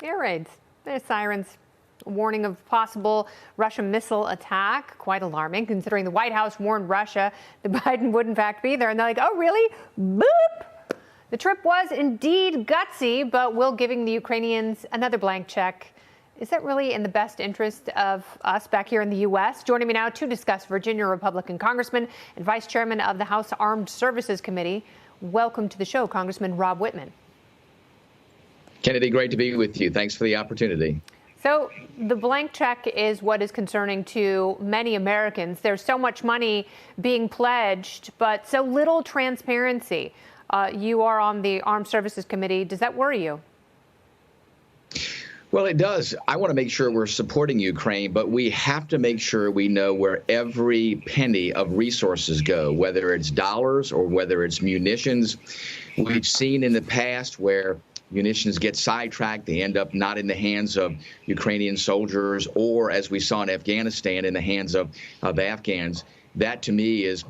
Air raids. There's sirens. Warning of possible Russian missile attack. Quite alarming, considering the White House warned Russia that Biden would in fact be there. And they're like, oh, really? Boop! The trip was indeed gutsy, but will giving the Ukrainians another blank check. Is that really in the best interest of us back here in the U.S.? Joining me now to discuss, Virginia Republican Congressman and Vice Chairman of the House Armed Services Committee. Welcome to the show, Congressman Rob Wittman. Kennedy, great to be with you. Thanks for the opportunity. So the blank check is what is concerning to many Americans. There's so much money being pledged, but so little transparency. You are on the Armed Services Committee. Does that worry you? Well, it does. I want to make sure we're supporting Ukraine, but we have to make sure we know where every penny of resources go, whether it's dollars or whether it's munitions. We've seen in the past where munitions get sidetracked. They end up not in the hands of Ukrainian soldiers, or as we saw in Afghanistan, in the hands of Afghans. That, to me, is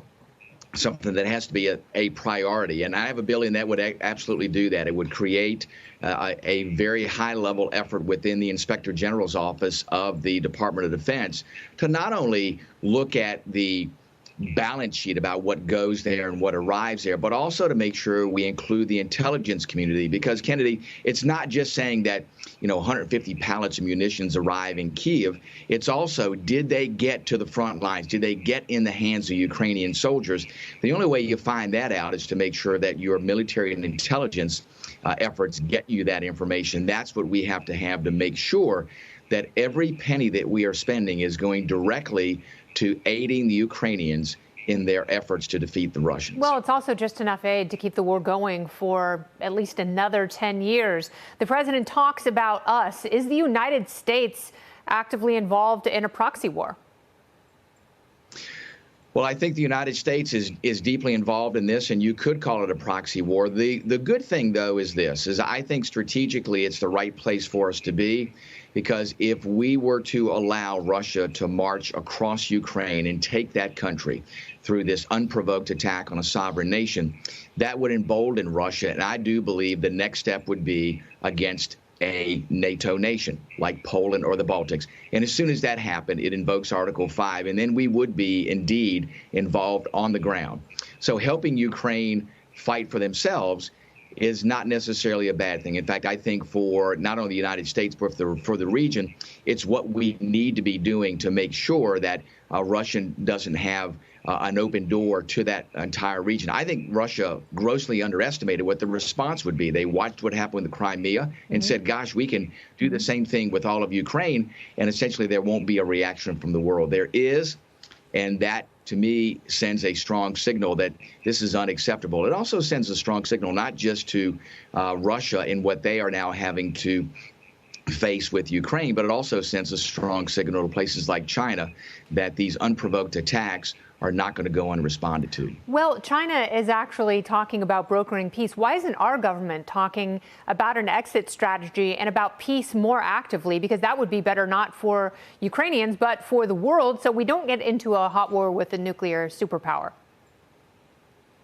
something that has to be a priority. And I have a bill in that would absolutely do that. It would create a very high-level effort within the Inspector General's office of the Department of Defense to not only look at the balance sheet about what goes there and what arrives there, but also to make sure we include the intelligence community. Because, Kennedy, it's not just saying that, 150 pallets of munitions arrive in Kyiv. It's also, did they get to the front lines? Did they get in the hands of Ukrainian soldiers? The only way you find that out is to make sure that your military and intelligence efforts get you that information. That's what we have to make sure that every penny that we are spending is going directly to aiding the Ukrainians in their efforts to defeat the Russians. Well, it's also just enough aid to keep the war going for at least another 10 years. The president talks about us. Is the United States actively involved in a proxy war? Well, I think the United States is deeply involved in this, and you could call it a proxy war. The good thing, though, is this, is I think strategically it's the right place for us to be, because if we were to allow Russia to march across Ukraine and take that country through this unprovoked attack on a sovereign nation, that would embolden Russia. And I do believe the next step would be against a NATO nation like Poland or the Baltics. And as soon as that happened, it invokes Article 5, and then we would be indeed involved on the ground. So helping Ukraine fight for themselves is not necessarily a bad thing. In fact, I think for not only the United States, but for the region, it's what we need to be doing to make sure that Russia doesn't have an open door to that entire region. I think Russia grossly underestimated what the response would be. They watched what happened with the Crimea and said, gosh, we can do the same thing with all of Ukraine, and essentially there won't be a reaction from the world. There is, and that, to me, sends a strong signal that this is unacceptable. It also sends a strong signal not just to Russia in what they are now having to face with Ukraine, but it also sends a strong signal to places like China that these unprovoked attacks are not going to go unresponded to. Well, China is actually talking about brokering peace. Why isn't our government talking about an exit strategy and about peace more actively? Because that would be better not for Ukrainians, but for the world, so we don't get into a hot war with a nuclear superpower.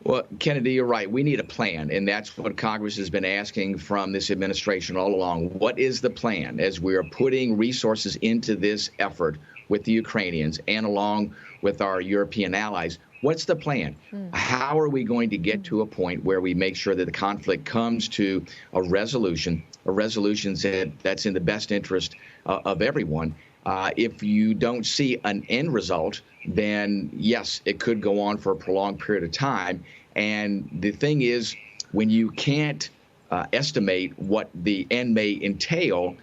Well, Kennedy, you're right. We need a plan, and that's what Congress has been asking from this administration all along. What is the plan as we are putting resources into this effort with the Ukrainians and along with our European allies? What's the plan? How are we going to get to a point where we make sure that the conflict comes to a resolution that's in the best interest of everyone? If you don't see an end result, then yes, it could go on for a prolonged period of time. And the thing is, when you can't estimate what the end may entail,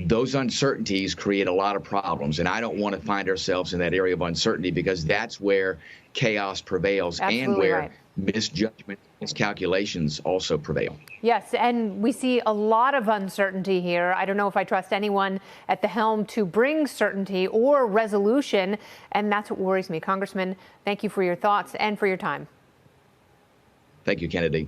those uncertainties create a lot of problems. And I don't want to find ourselves in that area of uncertainty, because that's where chaos prevails. Absolutely and where right. Misjudgment, miscalculations also prevail. Yes, and we see a lot of uncertainty here. I don't know if I trust anyone at the helm to bring certainty or resolution, and that's what worries me. Congressman, thank you for your thoughts and for your time. Thank you, Kennedy.